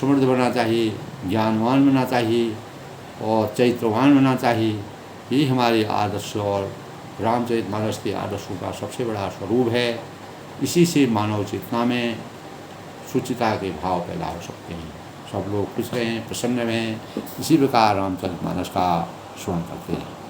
समृद्ध बनाना चाहिए, ज्ञानवान बनना चाहिए और चैत्रवान बनना चाहिए। यही हमारे आदर्श और रामचरितमानस के आदर्शों का सबसे बड़ा स्वरूप है। इसी से मानव चेतना में शुचिता के भाव पैदा हो सकते हैं। सब लोग खुश रहें, प्रसन्न रहें। इसी प्रकार रामचरितमानस का श्रवण करते हैं।